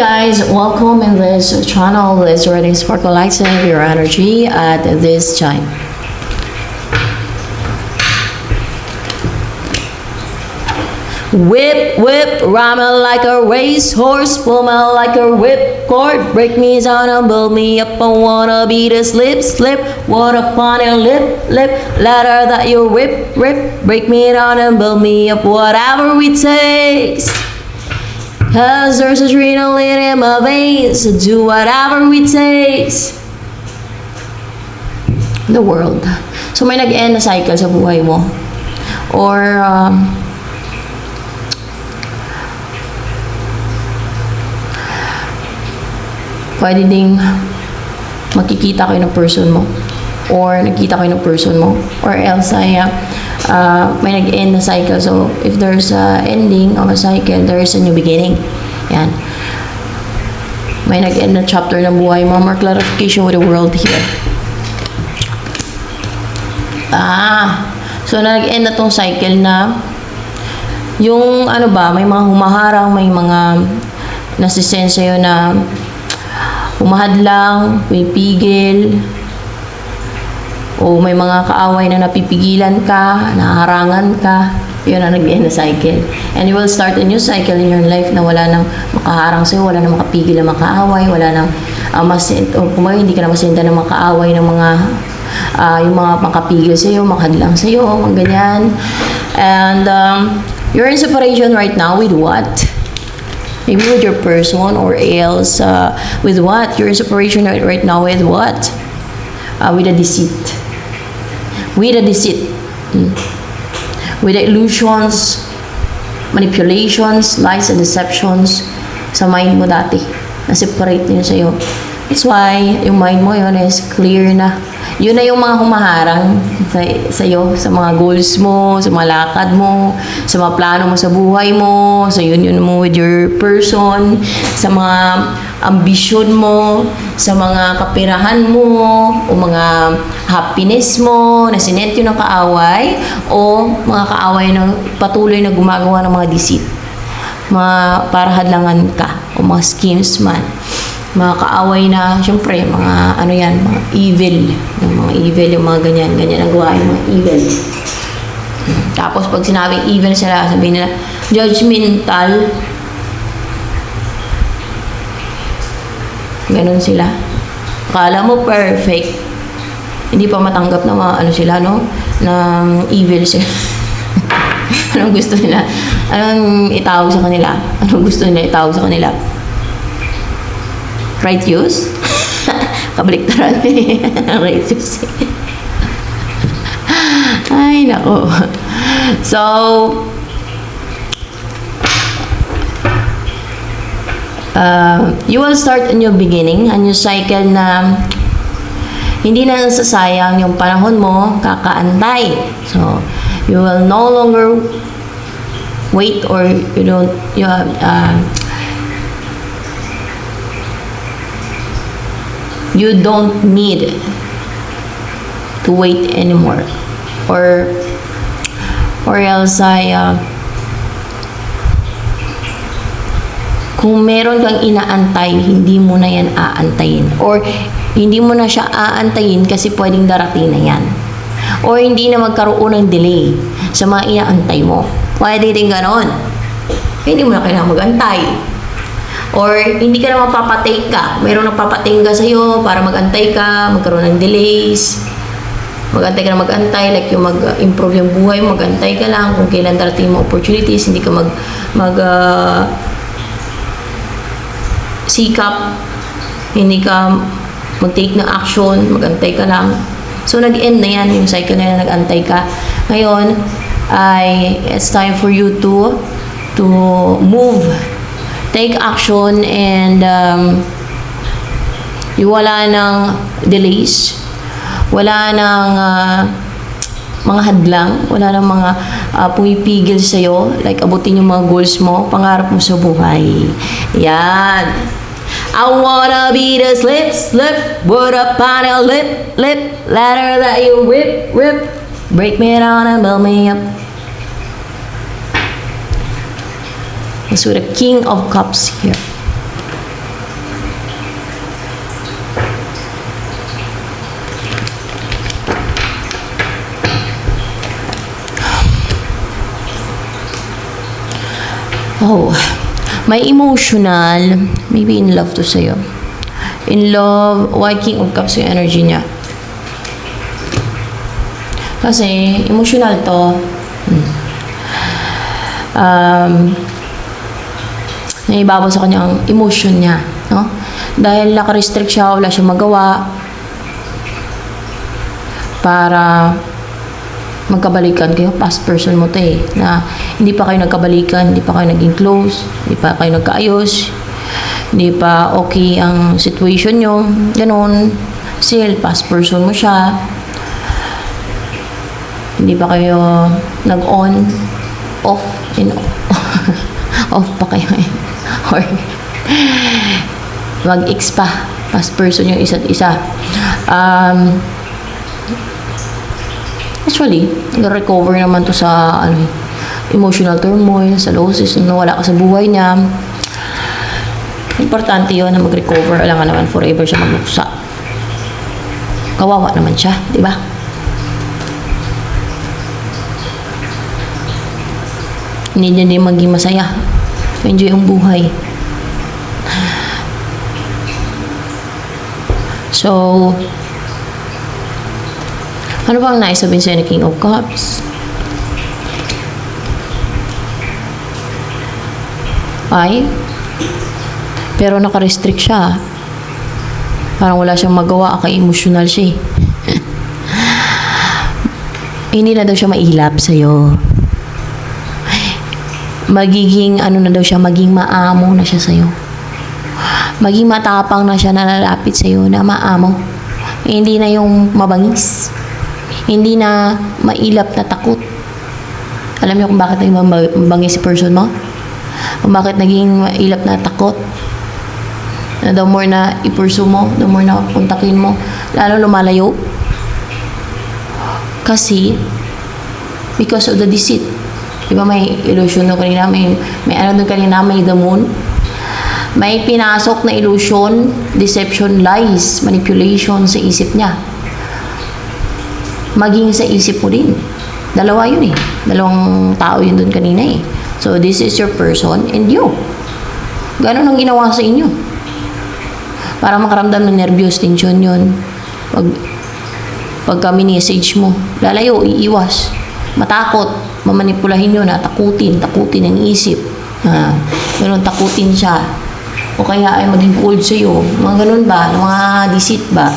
guys, welcome in this channel. Let's already sparkle lights and your energy at this time. Whip, whip, rhyme like a racehorse, pull me like a whipcord, break me down and build me up. I wanna be the slip, slip, what upon your lip, lip, ladder that you whip, rip, break me down and build me up, whatever it takes. Cause there's adrenaline in my veins, so do whatever it takes. The world. So may nag-end na cycle sa buhay mo. Or, pwede ding makikita kayo ng person mo. Or nakita kayo ng person mo. Or else ay may nag-end na cycle. So, if there's a ending of a cycle, there is a new beginning. Yan. May nag-end na chapter ng buhay mo. More clarification with the world here. So, nag-end na tong cycle na yung ano ba, may mga humaharang, may mga nasisense sa'yo na humahadlang, may pigil, o may mga kaaway na napipigilan ka, naharangan ka, yun ang nag-end na cycle. And you will start a new cycle in your life na wala nang makaharang sa'yo, wala nang makapigil na makaaway, wala nang hindi ka na masinta ng makaaway ng mga yung mga makapigil sa'yo, makahadlang sa'yo, mga ganyan. And you're in separation right now with what? Maybe with your person, or else with what? You're in separation right now with what? With a deceit. With a deceit. With the illusions, manipulations, lies, and deceptions sa mind mo dati. Na-separate yun sa'yo. That's why yung mind mo yun is clear na. Yun na yung mga humaharang sa'yo, sa mga goals mo, sa mga lakad mo, sa mga plano mo sa buhay mo, sa union mo with your person, sa mga ambisyon mo, sa mga kapirahan mo, o mga happiness mo, na sinent yun ng kaaway, o mga kaaway na patuloy na gumagawa ng mga deceit. Mga para hadlangan ka, o mga schemes man. Mga kaaway na, syempre, mga ano yan, mga evil. Yung mga evil, yung mga ganyan ang gawa, yung mga evil. Tapos pag sinabing evil sila, sabihin nila, judgmental. Ganon sila. Akala mo perfect. Hindi pa matanggap na mga ano sila, no? Na evil sila. Anong gusto nila? Anong itawag sa kanila? Anong gusto nila itawag sa kanila? Righteous? Kabaliktaran. Righteous. Ay, nako. So, you will start a new beginning, a new cycle na hindi na nasasayang yung panahon mo, kakaantay. So, you will no longer wait, or you don't need to wait anymore, or else kung meron kang inaantay, hindi mo na yan aantayin, or hindi mo na siya aantayin kasi pwedeng darating na yan, or hindi na magkaroon ng delay sa mga inaantay mo. Pwede din ganon. Hindi mo na kailangan mag-antay. Or hindi ka na mapapatake ka. Mayroong nagpapatingga sa'yo para mag-antay ka, magkaroon ng delays. Mag-antay ka na mag-antay, like yung mag-improve yung buhay, mag-antay ka lang kung kailan darating mo opportunities, hindi ka sikap, hindi ka mag-take ng action, mag-antay ka lang. So nag-end na yan, yung cycle na yan, nag-antay ka. Ngayon, it's time for you to move. Take action, and wala ng delays, wala ng mga hadlang, wala ng mga pumipigil sa'yo, like abutin yung mga goals mo, pangarap mo sa buhay. Yan. I wanna be the slip, slip, word upon a lip, lip, ladder that you whip, rip, break me down and build me up. is with the King of Cups here. Oh, may emotional, maybe in love to sa'yo. In love, why King of Cups yung energy niya? Kasi, emotional to. Naibabaw sa kanyang emotion niya, no? Dahil naka-restrict siya, wala siyang magawa para magkabalikan kayo. Past person mo to eh, na hindi pa kayo nagkabalikan, hindi pa kayo naging close, hindi pa kayo nagkaayos, hindi pa okay ang situation nyo, ganun. Still, past person mo siya, hindi pa kayo nag-on, off, off pa kayo eh. Or mag-ex pa, past person yung isa't isa. Actually, nag-recover naman to sa emotional turmoil, sa losses, na wala ka sa buhay niya. Importante yun na mag-recover. Alam nga naman, forever siya magluksa. Kawawa naman siya, di ba? Hindi niya din maging masaya. Enjoy ang buhay. So, ano bang nais sabihin sa'yo ni King of Cups? Ay, pero naka-restrict siya. Parang wala siyang magawa, emotional siya. Hindi na daw siya mailap sa'yo. Magiging, na daw siya, maging maamo na siya sa'yo. Maging matapang na siya na lalapit sa'yo na maamo. Hindi na yung mabangis. Hindi na mailap na takot. Alam niyo kung bakit naging mabangis si person mo? Kung bakit naging mailap na takot? Na the more na ipursu mo, the more na kontakin mo, lalo lumalayo. Kasi, because of the deceit. Di ba may illusion doon kanina? May doon kanina, may the moon. May pinasok na illusion, deception, lies, manipulation sa isip niya. Maging sa isip mo din. Dalawa yun eh. Dalawang tao yun doon kanina eh. So, this is your person and you. Ganon ang ginawa sa inyo. Para makaramdam ng nervyos, tension yun. Pagka mini-message mo, lalayo, iiwas. Matakot, mamanipulahin yun na takutin ang isip. Ganon, takutin siya. O kaya ay maging cold sa'yo. Mga ganon ba? Mga deceit ba?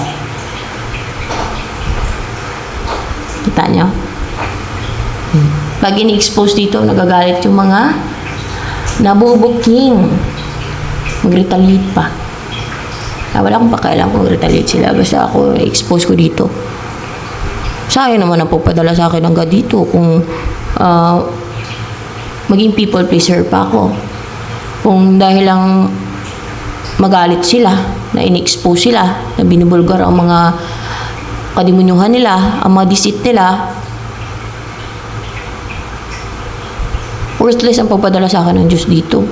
Kita niyo? Pag ini-expose dito, nagagalit yung mga nabubuking. Mag-retaliate pa. Wala akong pakialam kung retaliate sila. Basta ako, i-expose ko dito. Sayang naman ang pagpadala sa akin hanggang dito kung maging people pleaser pa ako. Kung dahil lang magalit sila, na ini-expose sila, na binubulgar ang mga kadimunyuhan nila, ang mga deceit nila, worthless ang pagpadala sa akin ng Diyos dito.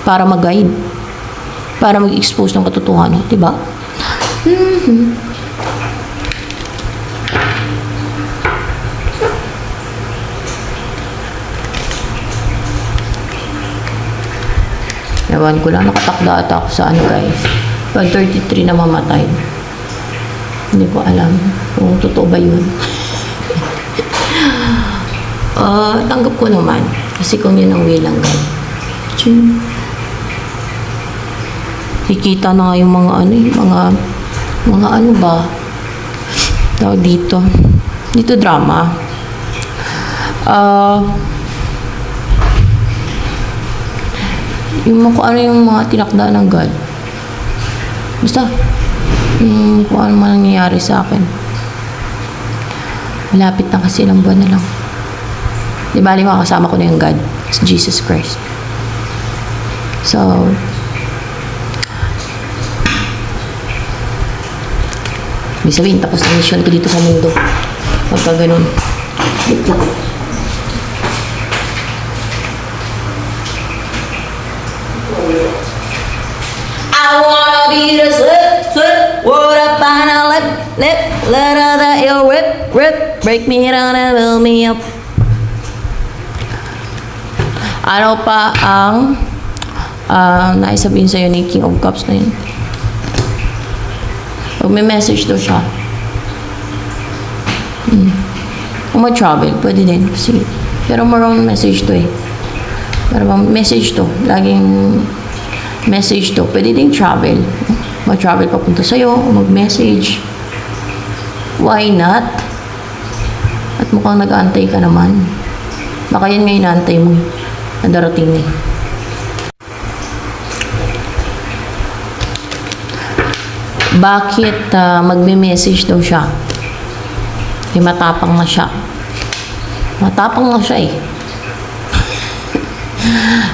Para mag-guide. Para mag-expose ng katotohanan. Diba? Ewan ko lang, nakatakda ata ako sa guys. Pag 33 na mamatay. Hindi ko alam kung totoo ba yun. Tanggap ko naman. Kasi kung yun ang will ng God. Kikita na nga yung mga mga ano ba? Tawag dito. Dito drama. Yung kung ano yung mga tinakda ng God. Basta, kung ano man nangyayari sa akin. Malapit na kasi, ilang buwan na lang. Di ba, makakasama ko na yung God. It's Jesus Christ. So, may sabihin, tapos na mission ko dito sa mundo. Pagka ganun. I wanna be the slip, what up on a lip, let out that your rip, break me down and build me up. Ano pa ang naisabihin sa'yo ni King of Cups na yun? Pag may message daw siya. Kung mag-travel, pwede din. Kasi, pero marong message to eh. Pero message to. Laging message to. Pwede din travel. Mag-travel papunta sa'yo, o mag-message. Why not? At mukhang nag-aantay ka naman. Baka yan ngayon naantay mo eh. Na darating eh. Bakit magme-message daw siya? Eh, matapang na siya. Matapang na siya eh.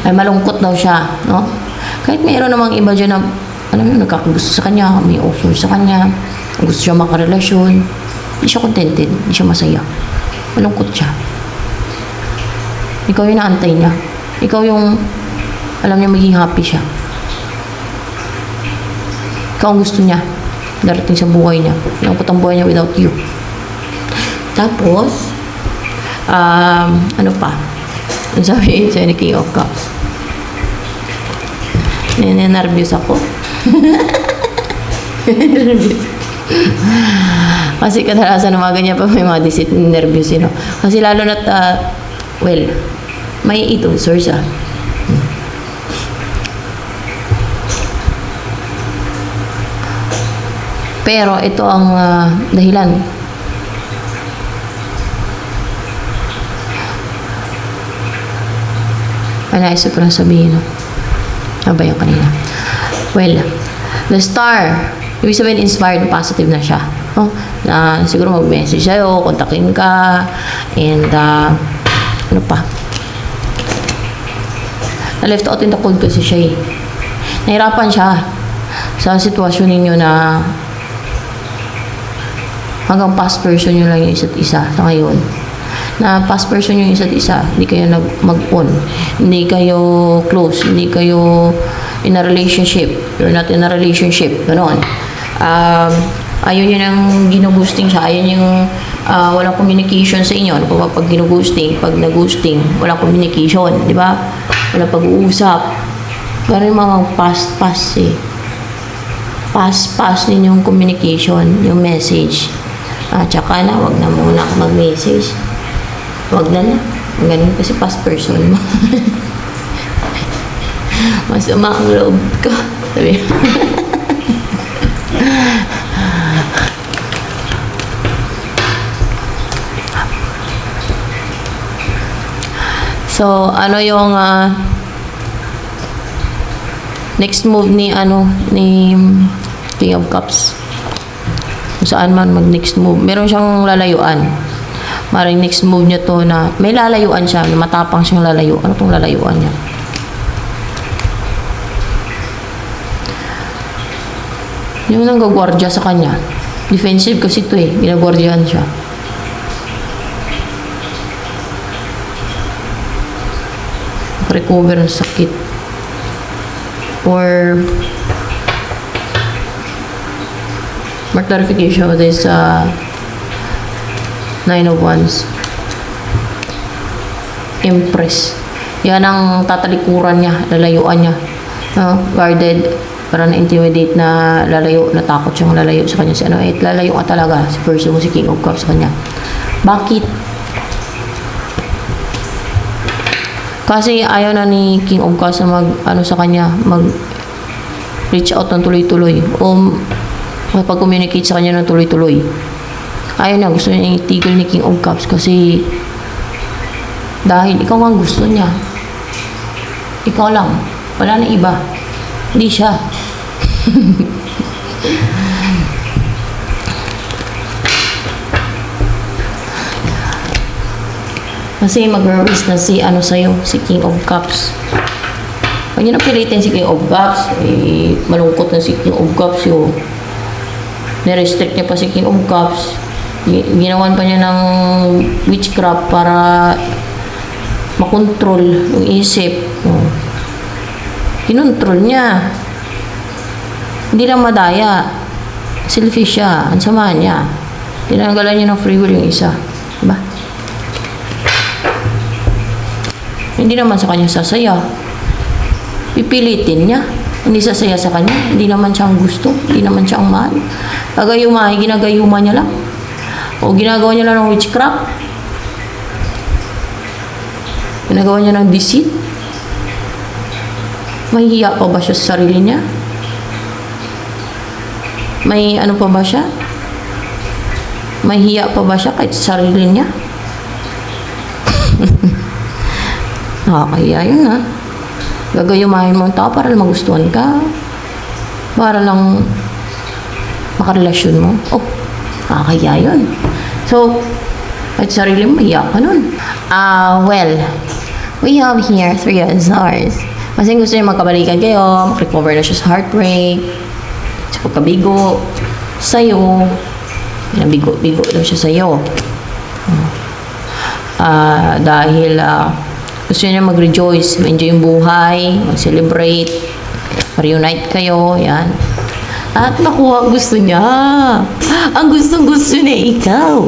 Ay malungkot daw siya, no? Kahit mayroon namang iba dyan na, alam mo, nagkakagusto sa kanya, may offer sa kanya, gusto siya makarelasyon, hindi siya contented, hindi siya masaya. Malungkot siya. Ikaw yung naantay niya. Ikaw yung, alam niya, maging happy siya. Ikaw ang gusto niya darating sa buhay niya. Malungkot ang buhay niya without you. Tapos, ano pa? Ang sabi sa'yo ni King of Cups. Nervous ako. Kasi kadalasan ng mga ganyan pa may mga nervous, you know. Kasi lalo na't, well, may ito, source Pero ito ang dahilan. Naisip ko lang sabihin, no? Ano ba yung kanina? Well, the star, ibig sabihin inspired, positive na siya. No? Na siguro mag-message sa'yo, kontakin ka, and ano pa? Na-left out in the cold kasi siya eh. Nahirapan siya sa sitwasyon ninyo na hanggang past person nyo lang yung isa't isa sa ngayon. Na past person yung isa't isa, hindi kayo mag-on, hindi kayo close, hindi kayo in a relationship, you're not in a relationship, ganoon. Ayun yun ang ginugusting siya, ayun yung walang communication sa inyo. Ano pa pag ginugusting, pag nagusting, walang communication, di ba? Walang pag-uusap. Pero yung mga past eh. Past ninyong communication, yung message. Tsaka na, wag na muna ako mag-message. Wag na na. Ganun kasi past person mo. Masama ang loob ko. Sabi. So, ano yung next move ni King of Cups? Kung saan man mag-next move. Meron siyang lalayuan. Maring next move niya to na may lalayuan siya, matapang siyang lalayo. Ano tong lalayuan niya? Yung nanggagwardya sa kanya. Defensive kasi to eh. Ginagwardyahan siya. Recover ng sakit. Or more clarification of this Nine of Wands. Empress. Yan ang tatalikuran niya, lalayuan niya. Guarded, para na-intimidate na lalayo, natakot siyang lalayo sa kanya. Si lalayo ka talaga, si person mo, si King of Cups sa kanya. Bakit? Kasi ayaw na ni King of Cups na sa kanya, reach out ng tuloy-tuloy. O makipag-communicate sa kanya ng tuloy-tuloy. Ayaw na, gusto niya itigil ni King of Cups kasi dahil ikaw ang gusto niya. Ikaw lang. Wala na iba. Hindi siya. Kasi mag-release na si si King of Cups. Pag niyo napilitin si King of Cups, malungkot na si King of Cups yung nirestrict niya pa si King of Cups. Ginawan pa niya ng witchcraft para makontrol yung isip. Kinontrol niya. Hindi lang madaya. Selfish siya. Ang sama niya. Tinanggalan niya ng free will yung isa. Diba? hindi naman sa kanya sasaya. Pipilitin niya. Hindi sasaya sa kanya. Hindi naman siyang gusto. Hindi naman siyang mahal. Gagayumahin, ginagayuma niya lang. O ginagawa niya lang ng witchcraft. Ginagawa niya ng deceit. Mahihiya pa ba siya sa sarili niya? May ano pa ba siya? Mahihiya pa ba siya kahit sa sarili niya? Nakakahiya yun ha. Gagayumahin mo ang tao para lang magustuhan ka. Para lang makarelasyon mo. Oh, nakakahiya yun. So, kahit sa sarili mo, mahiya ka nun. Well, we have here 3 of Swords. Kasi gusto niya magkabalikan kayo, mag-recover na siya sa heartbreak, sa pagkabigo, sa'yo. Bigo daw siya sa'yo. Dahil gusto niya mag-rejoice, ma-enjoy yung buhay, mag-celebrate, ma-reunite kayo, yan. At nakuha gusto niya. Ang gustong-gusto niya ikaw.